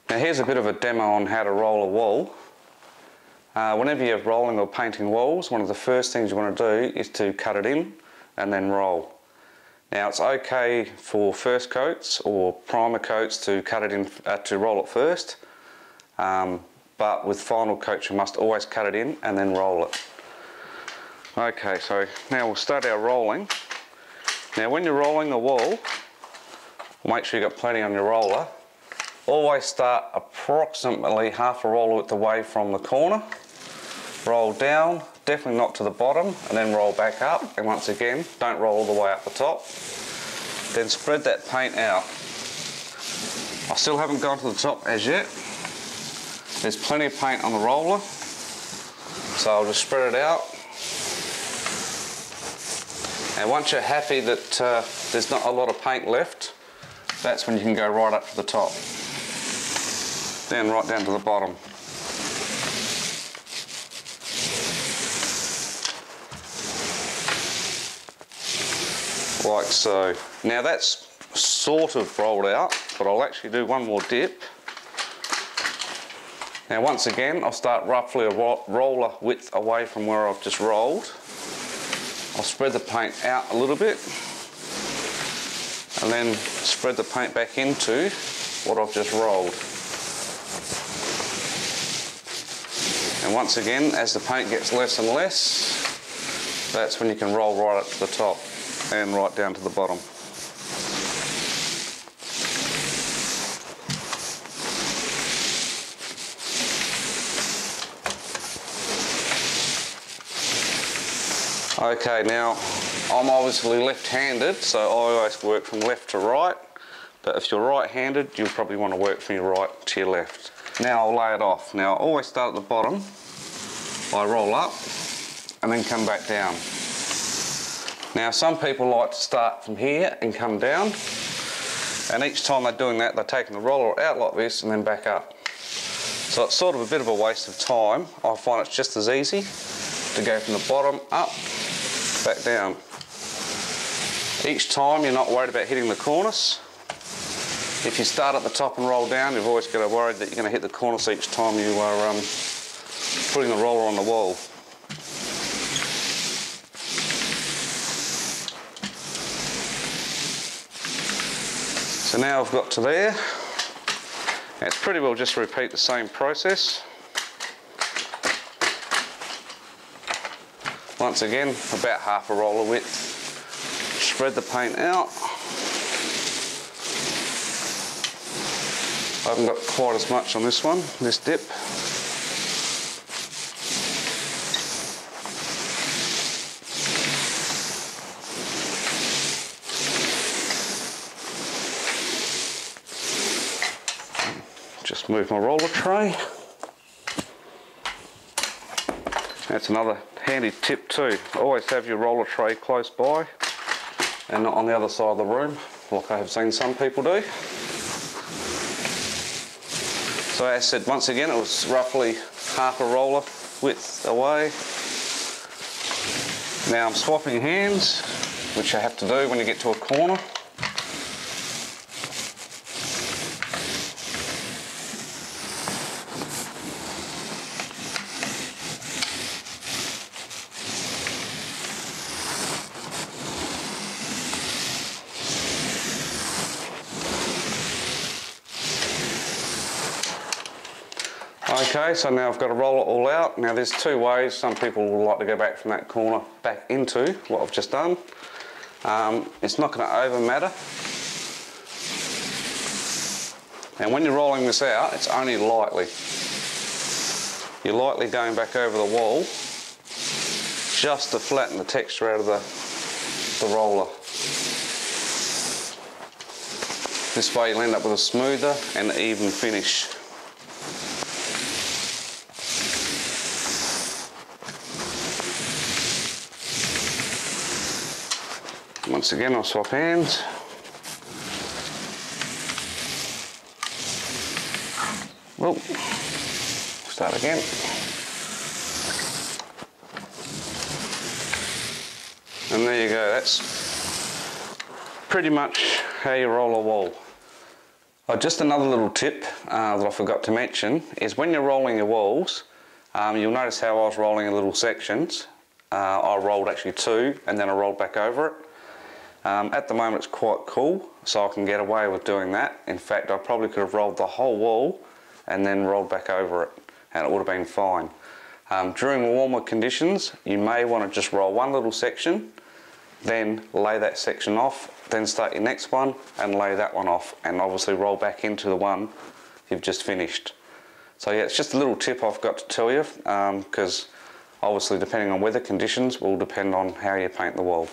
Now here's a bit of a demo on how to roll a wall. Whenever you're rolling or painting walls, one of the first things you want to do is to cut it in and then roll. Now it's okay for first coats or primer coats to cut it in, to roll it first, but with final coats you must always cut it in and then roll it. Okay, so now we'll start our rolling. Now when you're rolling the wall, make sure you've got plenty on your roller. Always start approximately half a roller width away from the corner. Roll down, definitely not to the bottom, and then roll back up. And once again, don't roll all the way up the top. Then spread that paint out. I still haven't gone to the top as yet. There's plenty of paint on the roller, so I'll just spread it out. And once you're happy that there's not a lot of paint left, that's when you can go right up to the top. Then right down to the bottom. Like so. Now that's sort of rolled out, but I'll actually do one more dip. Now once again, I'll start roughly a roller width away from where I've just rolled. I'll spread the paint out a little bit, and then spread the paint back into what I've just rolled. And once again, as the paint gets less and less, that's when you can roll right up to the top and right down to the bottom. Okay, now I'm obviously left-handed, so I always work from left to right, but if you're right-handed, you'll probably want to work from your right to your left. Now I'll lay it off. Now I always start at the bottom, I roll up, and then come back down. Now some people like to start from here and come down, and each time they're doing that, they're taking the roller out like this and then back up. So it's sort of a bit of a waste of time. I find it's just as easy to go from the bottom up, back down. Each time you're not worried about hitting the cornice. If you start at the top and roll down, you've always got to worry that you're going to hit the cornice each time you are putting the roller on the wall. So now I've got to there. It's pretty well just repeat the same process. Once again, about half a roller width. Spread the paint out. I haven't got quite as much on this one, this dip. Just move my roller tray. That's another handy tip too. Always have your roller tray close by and not on the other side of the room, like I have seen some people do. So as I said, once again, it was roughly half a roller width away. Now I'm swapping hands, which I have to do when you get to a corner. Okay, so now I've got to roll it all out. Now there's two ways. Some people will like to go back from that corner back into what I've just done. It's not going to over matter. And when you're rolling this out, it's only lightly. You're lightly going back over the wall just to flatten the texture out of the roller. This way you'll end up with a smoother and even finish. Once again, I'll swap hands. Whoa. Start again. And there you go. That's pretty much how you roll a wall. Just another little tip that I forgot to mention is when you're rolling your walls, you'll notice how I was rolling in little sections. I rolled actually 2 and then I rolled back over it. At the moment it's quite cool, so I can get away with doing that. In fact, I probably could have rolled the whole wall and then rolled back over it, and it would have been fine. During warmer conditions, you may want to just roll one little section, then lay that section off, then start your next one and lay that one off, and obviously roll back into the one you've just finished. So yeah, it's just a little tip I've got to tell you, because obviously depending on weather conditions will depend on how you paint the wall.